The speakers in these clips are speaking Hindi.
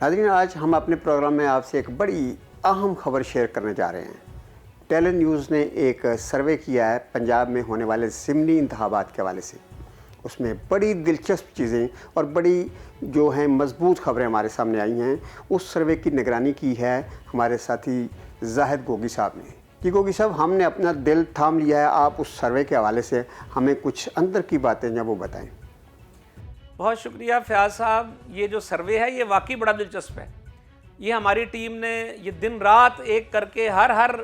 नाज़रीन, आज हम अपने प्रोग्राम में आपसे एक बड़ी अहम खबर शेयर करने जा रहे हैं। टैलेंट न्यूज़ ने एक सर्वे किया है पंजाब में होने वाले ज़िमनी इंतखाबात के हवाले से। उसमें बड़ी दिलचस्प चीज़ें और बड़ी जो हैं मजबूत खबरें हमारे सामने आई हैं। उस सर्वे की निगरानी की है हमारे साथी जाहिद गोगी साहब ने। जी गोगी साहब, हमने अपना दिल थाम लिया है, आप उस सर्वे के हवाले से हमें कुछ अंदर की बातें हैं वो बताएं। बहुत शुक्रिया फयाज साहब। ये जो सर्वे है ये वाकई बड़ा दिलचस्प है। ये हमारी टीम ने ये दिन रात एक करके हर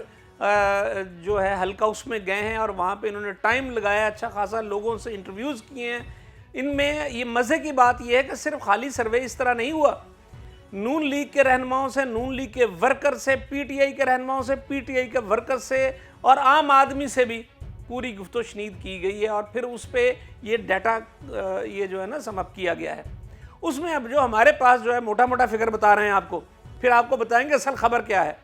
जो है हल्का उसमें गए हैं और वहाँ पे इन्होंने टाइम लगाया, अच्छा खासा लोगों से इंटरव्यूज़ किए हैं। इनमें ये मज़े की बात ये है कि सिर्फ खाली सर्वे इस तरह नहीं हुआ। नून लीग के रहनुमाओं से, नून लीग के वर्कर से, पीटीआई के रहनुमाओं से, पीटीआई के वर्कर से और आम आदमी से भी पूरी गुफ्तगू की गई है और फिर उस पर ये डाटा ये जो है ना समअप किया गया है। उसमें अब जो हमारे पास जो है मोटा मोटा फिगर बता रहे हैं आपको, फिर आपको बताएंगे असल खबर क्या है।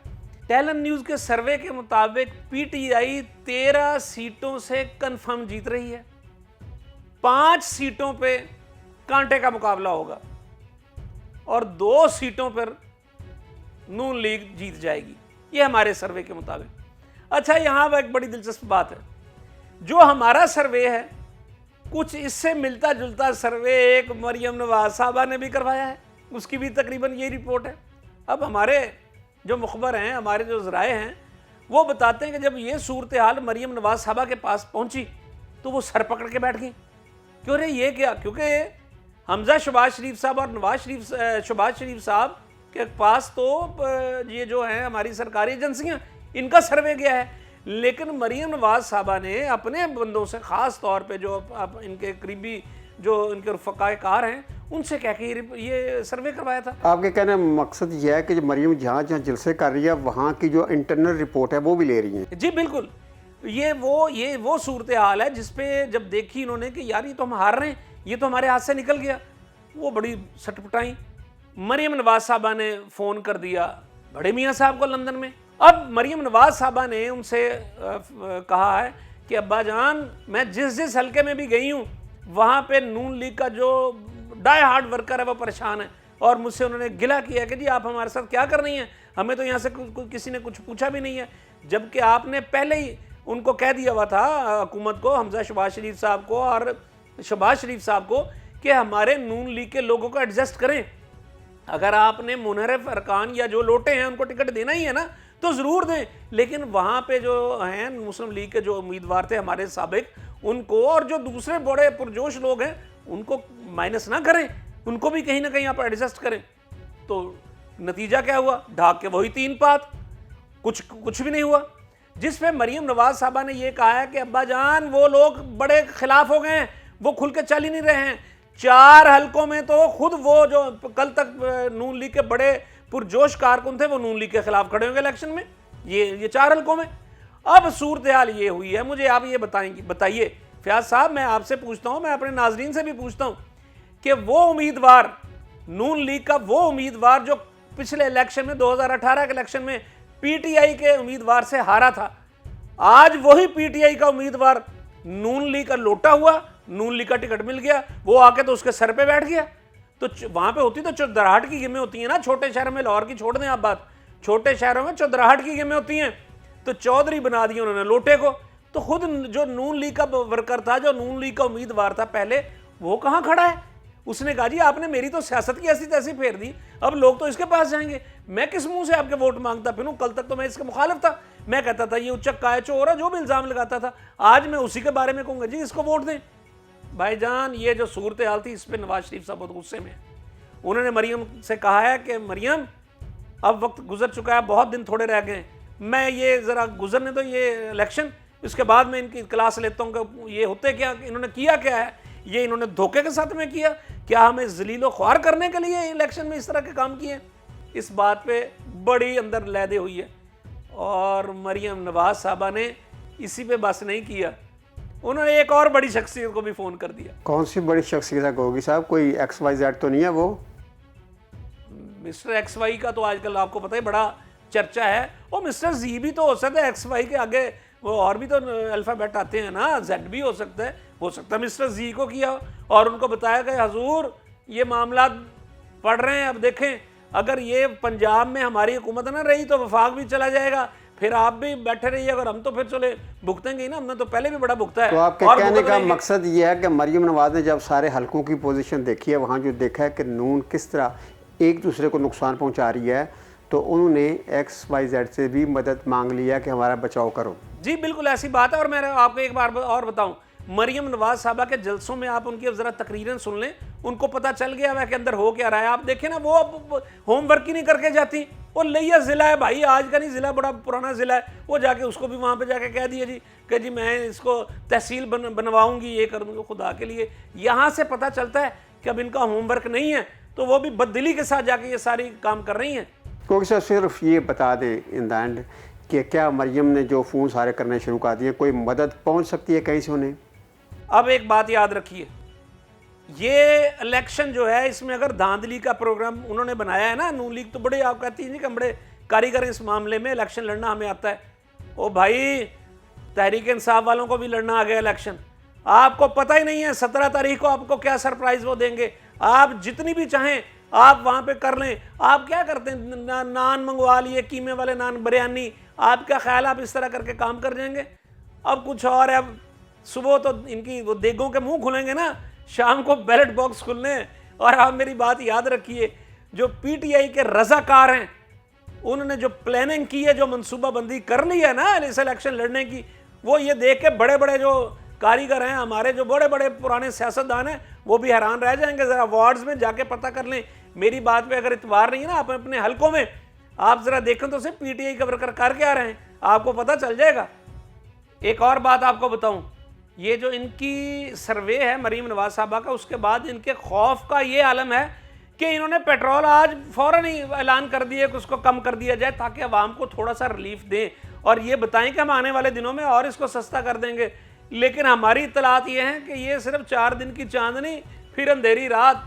टैलेंट न्यूज़ के सर्वे के मुताबिक पीटीआई 13 सीटों से कंफर्म जीत रही है। 5 सीटों पे कांटे का मुकाबला होगा और 2 सीटों पर नून लीग जीत जाएगी, ये हमारे सर्वे के मुताबिक। अच्छा, यहां एक बड़ी दिलचस्प बात है, जो हमारा सर्वे है कुछ इससे मिलता जुलता सर्वे एक मरियम नवाज साहबा ने भी करवाया है, उसकी भी तकरीबन ये रिपोर्ट है। अब हमारे जो मुखबर हैं, हमारे जो ज़राए हैं, वो बताते हैं कि जब ये सूरत हाल मरियम नवाज साहबा के पास पहुंची तो वो सर पकड़ के बैठ गई। क्यों रे, ये क्या? क्योंकि हमजा शहबाज शरीफ साहब और शहबाज शरीफ साहब के पास तो ये जो हैं हमारी सरकारी एजेंसियां, इनका सर्वे गया है, लेकिन मरियम नवाज साहबा ने अपने बंदों से, ख़ास तौर पे जो आप इनके करीबी जो इनके रफ़क़ाए-कार हैं, उनसे कह के ये सर्वे करवाया था। आपके कहने का मकसद ये है कि जो मरियम जहाँ जलसे कर रही है वहाँ की जो इंटरनल रिपोर्ट है वो भी ले रही हैं? जी बिल्कुल, ये वो सूरत हाल है जिसपे जब देखी इन्होंने कि यार ये तो हम हार रहे हैं, ये तो हमारे हाथ से निकल गया, वो बड़ी सटपटाई। मरियम नवाज साहबा ने फ़ोन कर दिया बड़े मियाँ साहब को लंदन में। अब मरियम नवाज साहबा ने उनसे कहा है कि अब्बा जान, मैं जिस हल्के में भी गई हूँ वहाँ पे नून लीग का जो डाई हार्ड वर्कर है वो परेशान है और मुझसे उन्होंने गिला किया कि जी आप हमारे साथ क्या कर रही हैं, हमें तो यहाँ से किसी ने कुछ पूछा भी नहीं है, जबकि आपने पहले ही उनको कह दिया हुआ था हुकूमत को, हमजा शहबाज शरीफ साहब को और शहबाज शरीफ साहब को, कि हमारे नून लीग के लोगों को एडजस्ट करें। अगर आपने मुनहरफ अरकान या जो लोटे हैं उनको टिकट देना ही है ना तो ज़रूर दें, लेकिन वहाँ पे जो हैं मुस्लिम लीग के जो उम्मीदवार थे हमारे साबिक, उनको और जो दूसरे बड़े पुरजोश लोग हैं उनको माइनस ना करें, उनको भी कहीं ना कहीं आप एडजस्ट करें। तो नतीजा क्या हुआ? ढाक के वही 3 पात, कुछ भी नहीं हुआ। जिस पे मरियम नवाज साहबा ने यह कहा है कि अब्बा जान वो लोग बड़े खिलाफ हो गए हैं, वो खुल के चल ही नहीं रहे हैं। 4 हलकों में तो खुद वो जो कल तक नून लीग के बड़े पुरजोश कारकुन थे वो नून लीग के खिलाफ खड़े होंगे इलेक्शन में, ये 4 हलकों में। अब सूरत हाल ये हुई है। मुझे आप ये बताइए फयाज साहब, मैं आपसे पूछता हूं, मैं अपने नाजरीन से भी पूछता हूं कि वो उम्मीदवार, नून लीग का वो उम्मीदवार जो पिछले इलेक्शन में 2018 के इलेक्शन में पीटीआई के उम्मीदवार से हारा था, आज वही पीटीआई का उम्मीदवार नून लीग का लोटा हुआ, नून लीग का टिकट मिल गया, वो आके तो उसके सर पे बैठ गया। तो वहां पे होती तो चौधराहट की गेमें होती हैं ना, छोटे शहरों में, लाहौर की छोड़ दें आप बात, छोटे शहरों में चौधराहट की गेमें होती हैं, तो चौधरी बना दिया उन्होंने लोटे को। तो खुद जो नून लीग का वर्कर था, जो नून लीग का उम्मीदवार था पहले, वो कहां खड़ा है? उसने कहा जी आपने मेरी तो सियासत की ऐसी तैसी फेर दी, अब लोग तो इसके पास जाएंगे, मैं किस मुंह से आपके वोट मांगता फिरूं? कल तक तो मैं इसके मुखालिफ था, मैं कहता था ये उचक्का है, चोर है, जो भी इल्जाम लगाता था, आज मैं उसी के बारे में कहूंगा जी इसको वोट दें। भाईजान, ये जो सूरत हाल थी इस पर नवाज शरीफ साहब बहुत गुस्से में। उन्होंने मरियम से कहा है कि मरियम अब वक्त गुजर चुका है, बहुत दिन थोड़े रह गए, मैं ये ज़रा गुजरने दो ये इलेक्शन, इसके बाद मैं इनकी क्लास लेता हूँ कि ये होते क्या, इन्होंने किया क्या है, ये इन्होंने धोखे के साथ में किया, क्या हमें जलीलो ख्वार करने के लिए इलेक्शन में इस तरह के काम किए? इस बात पे बड़ी अंदर लैदे हुई है और मरियम नवाज साहबा ने इसी पे बस नहीं किया, उन्होंने एक और बड़ी शख्सियत को भी फ़ोन कर दिया। कौन सी बड़ी शख्सियत होगी साहब? कोई XYZ तो नहीं है वो? मिस्टर XY का तो आजकल आपको पता है बड़ा चर्चा है, और मिस्टर Z भी तो हो सकता है, XY के आगे वो और भी तो अल्फ़ाबेट आते हैं ना, Z भी हो सकता है मिस्टर Z को किया और उनको बताया कि हजूर ये मामला पढ़ रहे हैं, अब देखें अगर ये पंजाब में हमारी हुकूमत ना रही तो वफाक भी चला जाएगा, फिर आप भी बैठे रहिए, अगर हम तो फिर चले भुगतेंगे ही ना, हमने तो पहले भी बड़ा भुगता है। तो आपके और कहने भुगत का रहेंगे। मकसद ये है कि मरियम नवाज ने जब सारे हलकों की पोजीशन देखी है, वहाँ जो देखा है कि नून किस तरह एक दूसरे को नुकसान पहुँचा रही है, तो उन्होंने XYZ से भी मदद मांग लिया कि हमारा बचाव करो। जी बिल्कुल ऐसी बात है। और मैं आपको एक बार और बताऊं, मरियम नवाज साहबा के जलसों में आप उनकी जरा तकरीरें सुन लें, उनको पता चल गया है कि अंदर हो क्या रहा है। आप देखें ना, वो अब होमवर्क ही नहीं करके जाती। वो लिया जिला है भाई, आज का नहीं जिला, बड़ा पुराना जिला है। वो जाके उसको भी वहां पे जाके कह दिया जी कि जी मैं इसको तहसील बनवाऊंगी, ये कर दूंगी। खुदा के लिए, यहां से पता चलता है कि अब इनका होमवर्क नहीं है, तो वो भी बददिली के साथ जाके ये सारी काम कर रही हैं। क्योंकि सर सिर्फ ये बता दें इन द एंड कि क्या मरियम ने जो फ़ोन सारे करने शुरू कर दिए, कोई मदद पहुंच सकती है कहीं से उन्हें? अब एक बात याद रखिए, ये इलेक्शन जो है, इसमें अगर धांधली का प्रोग्राम उन्होंने बनाया है ना, नून लीग तो बड़े, आप कहती हैं कि हम बड़े कारीगर इस मामले में, इलेक्शन लड़ना हमें आता है। ओ भाई, तहरीक इंसाफ वालों को भी लड़ना आ गया इलेक्शन। आपको पता ही नहीं है 17 तारीख को आपको क्या सरप्राइज वो देंगे। आप जितनी भी चाहें आप वहां पे कर लें। आप क्या करते हैं, नान मंगवा लिए, कीमे वाले नान, बिरयानी, आप क्या ख्याल आप इस तरह करके काम कर जाएंगे? अब कुछ और है। अब सुबह तो इनकी वो देगों के मुंह खुलेंगे ना, शाम को बैलेट बॉक्स खुलने। और आप मेरी बात याद रखिए, जो PTI के रजाकार हैं, उन्होंने जो प्लानिंग की है, जो मनसूबाबंदी कर ली है ना इस इलेक्शन लड़ने की, वो ये देख के बड़े बड़े जो कारीगर हैं हमारे, जो बड़े बड़े पुराने सियासतदान हैं, वो भी हैरान रह जाएंगे। ज़रा वार्ड्स में जाके पता कर लें। मेरी बात पे अगर इतबार नहीं है ना, आप अपने हलकों में आप ज़रा देखें तो सिर्फ PTI के वर्कर करके आ रहे हैं, आपको पता चल जाएगा। एक और बात आपको बताऊं, ये जो इनकी सर्वे है मरीम नवाज साहबा का, उसके बाद इनके खौफ का ये आलम है कि इन्होंने पेट्रोल आज फौरन ही ऐलान कर दिया कि उसको कम कर दिया जाए, ताकि आवाम को थोड़ा सा रिलीफ दें और ये बताएं कि हम आने वाले दिनों में और इसको सस्ता कर देंगे। लेकिन हमारी इत्तलात ये हैं कि ये सिर्फ 4 दिन की चांदनी, फिर अंधेरी रात।